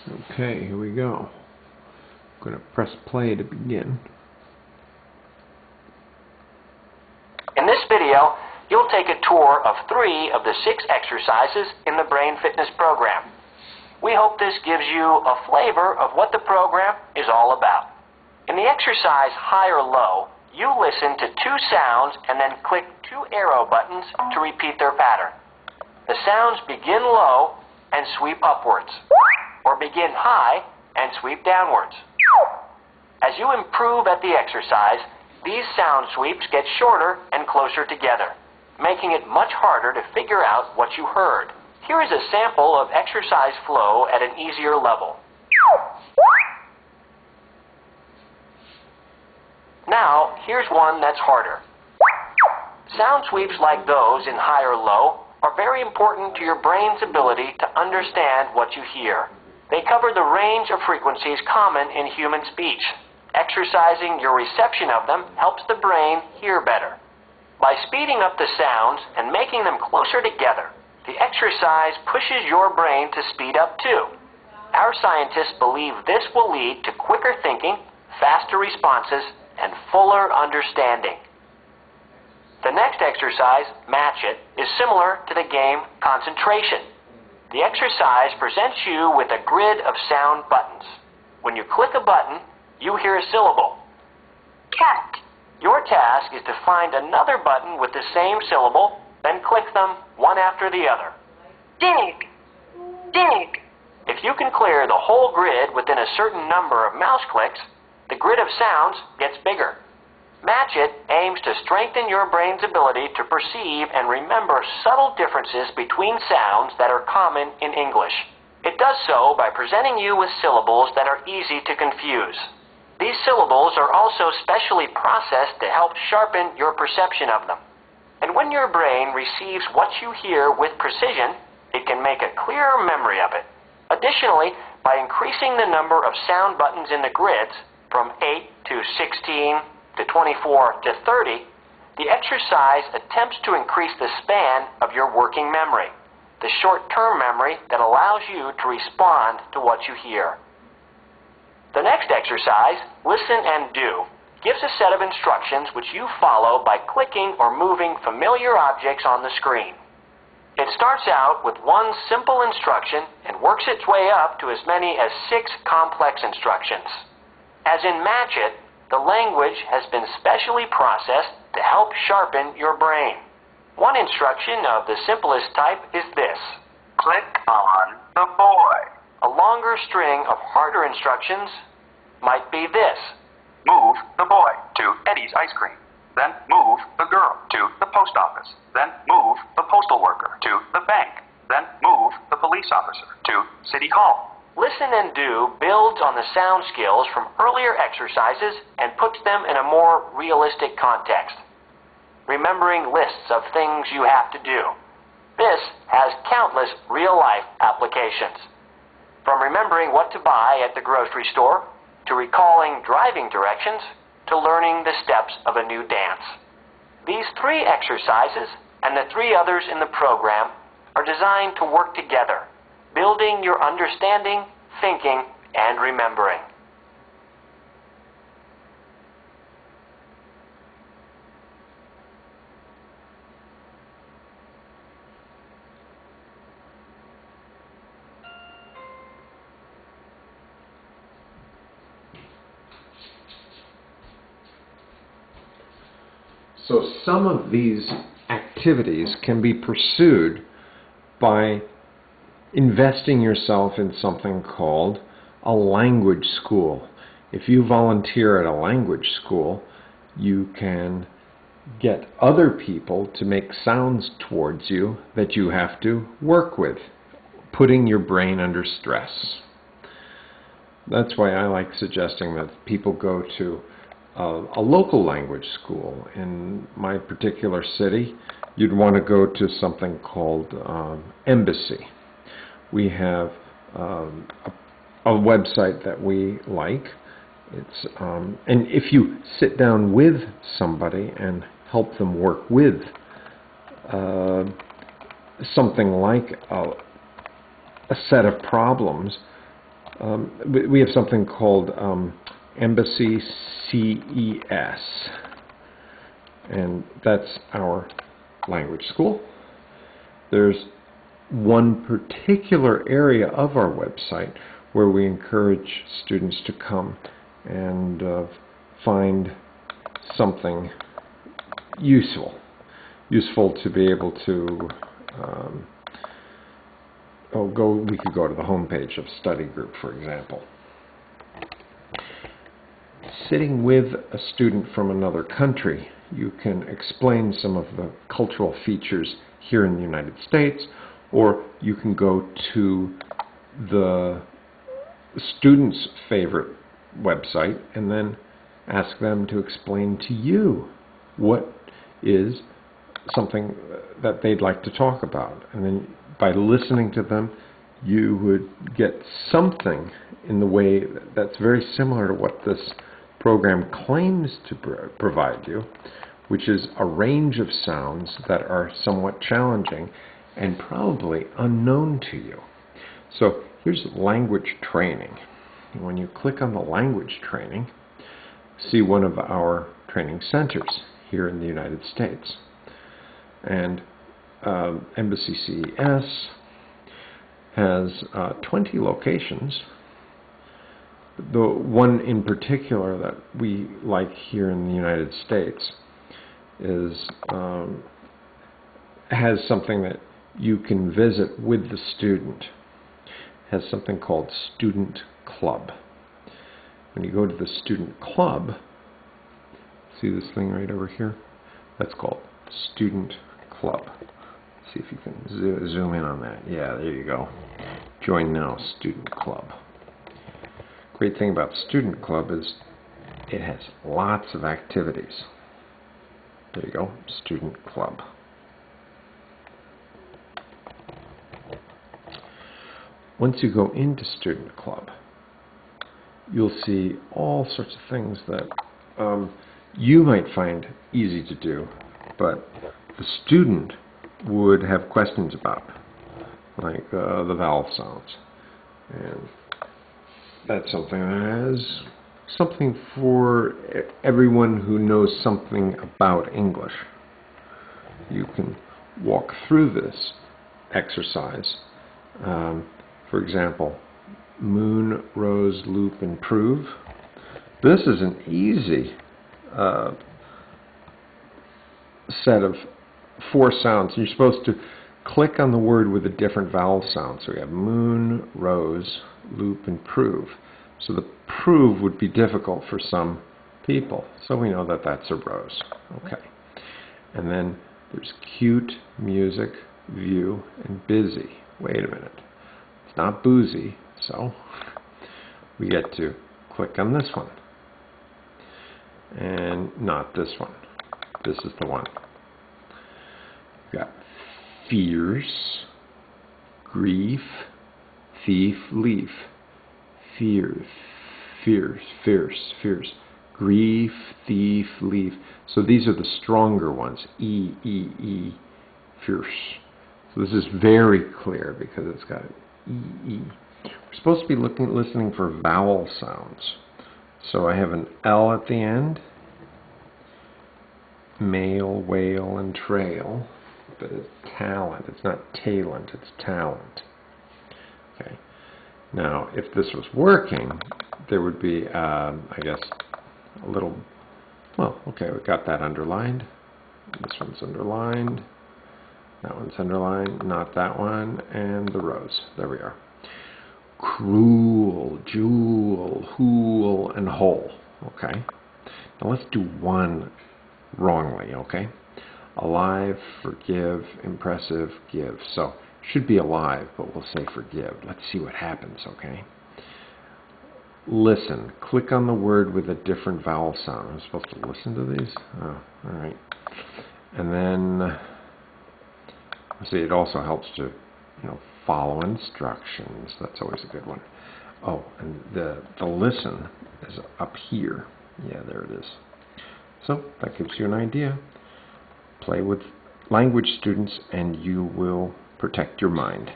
Okay, here we go. I'm going to press play to begin. In this video, you'll take a tour of 3 of the 6 exercises in the Brain Fitness program. We hope this gives you a flavor of what the program is all about. In the exercise high or low, you listen to 2 sounds and then click 2 arrow buttons to repeat their pattern. The sounds begin low and sweep upwards, or begin high and sweep downwards. As you improve at the exercise, these sound sweeps get shorter and closer together, making it much harder to figure out what you heard. Here is a sample of exercise flow at an easier level. Now, here's one that's harder. Sound sweeps like those in high or low are very important to your brain's ability to understand what you hear. They cover the range of frequencies common in human speech. Exercising your reception of them helps the brain hear better. By speeding up the sounds and making them closer together, the exercise pushes your brain to speed up too. Our scientists believe this will lead to quicker thinking, faster responses, and fuller understanding. The next exercise, Match It, is similar to the game Concentration. The exercise presents you with a grid of sound buttons. When you click a button, you hear a syllable. Cat. Your task is to find another button with the same syllable, then click them one after the other. Dig. Dig. If you can clear the whole grid within a certain number of mouse clicks, the grid of sounds gets bigger. Match It aims to strengthen your brain's ability to perceive and remember subtle differences between sounds that are common in English. It does so by presenting you with syllables that are easy to confuse. These syllables are also specially processed to help sharpen your perception of them. And when your brain receives what you hear with precision, it can make a clearer memory of it. Additionally, by increasing the number of sound buttons in the grids from 8 to 16 to 24 to 30, the exercise attempts to increase the span of your working memory, the short-term memory that allows you to respond to what you hear. The next exercise, Listen and Do, gives a set of instructions which you follow by clicking or moving familiar objects on the screen. It starts out with one simple instruction and works its way up to as many as 6 complex instructions. As in Match It, the language has been specially processed to help sharpen your brain. One instruction of the simplest type is this. Click on the boy. A longer string of harder instructions might be this. Move the boy to Eddie's ice cream. Then move the girl to the post office. Then move the postal worker to the bank. Then move the police officer to City Hall. Listen and Do builds on the sound skills from earlier exercises and puts them in a more realistic context, remembering lists of things you have to do. This has countless real-life applications, from remembering what to buy at the grocery store, to recalling driving directions, to learning the steps of a new dance. These 3 exercises and the 3 others in the program are designed to work together, building your understanding, thinking, and remembering. So some of these activities can be pursued by investing yourself in something called a language school. If you volunteer at a language school, you can get other people to make sounds towards you that you have to work with, putting your brain under stress. That's why I like suggesting that people go to a local language school. In my particular city, you'd want to go to something called Embassy. We have a website that we like. It's and if you sit down with somebody and help them work with something like a set of problems, We have something called Embassy CES, and that's our language school. There's one particular area of our website where we encourage students to come and find something useful to be able to we could go to the home page of study group, for example. Sitting with a student from another country, you can explain some of the cultural features here in the United States, or you can go to the student's favorite website and then ask them to explain to you what is something that they'd like to talk about. And then by listening to them, you would get something in the way that's very similar to what this program claims to provide you, which is a range of sounds that are somewhat challenging and probably unknown to you. So here's language training. When you click on the language training, see one of our training centers here in the United States. And Embassy CES has 20 locations. The one in particular that we like here in the United States is has something that you can visit with the student. It has something called Student Club. When you go to the Student Club, see this thing right over here? That's called Student Club. See if you can zoom in on that. Yeah, there you go. Join now, Student Club. Great thing about Student Club is it has lots of activities. There you go, Student Club. Once you go into Student Club, you'll see all sorts of things that you might find easy to do, but the student would have questions about, like the vowel sounds. And that's something that is something for everyone who knows something about English. You can walk through this exercise. For example, moon, rose, loop, and prove. This is an easy set of 4 sounds. You're supposed to click on the word with a different vowel sound. So we have moon, rose, loop, and prove. So the prove would be difficult for some people. So we know that that's a rose. Okay. And then there's cute, music, view, and busy. Wait a minute. It's not boozy. So we get to click on this one. And not this one. This is the one. We've got fierce, grief, thief, leaf. Fear, fierce, fierce, fierce. Grief, thief, leaf. So these are the stronger ones. E, E, E, fierce. So this is very clear because it's got E, E. We're supposed to be listening for vowel sounds. So I have an L at the end. Male, whale, and trail. But it's talent. It's not talent, it's talent. Okay. Now, if this was working, there would be, I guess, a little, well, okay, we got that underlined. This one's underlined. That one's underlined. Not that one. And the rose. There we are. Cruel, jewel, hool, and hole. Okay. Now let's do one wrongly, okay? Alive, forgive, impressive, give. So, should be alive, but we'll say forgive. Let's see what happens, okay? Listen. Click on the word with a different vowel sound. I'm supposed to listen to these? Oh, all right. And then, see, it also helps to, follow instructions. That's always a good one. Oh, and the listen is up here. Yeah, there it is. So, that gives you an idea. Play with language students and you will protect your mind.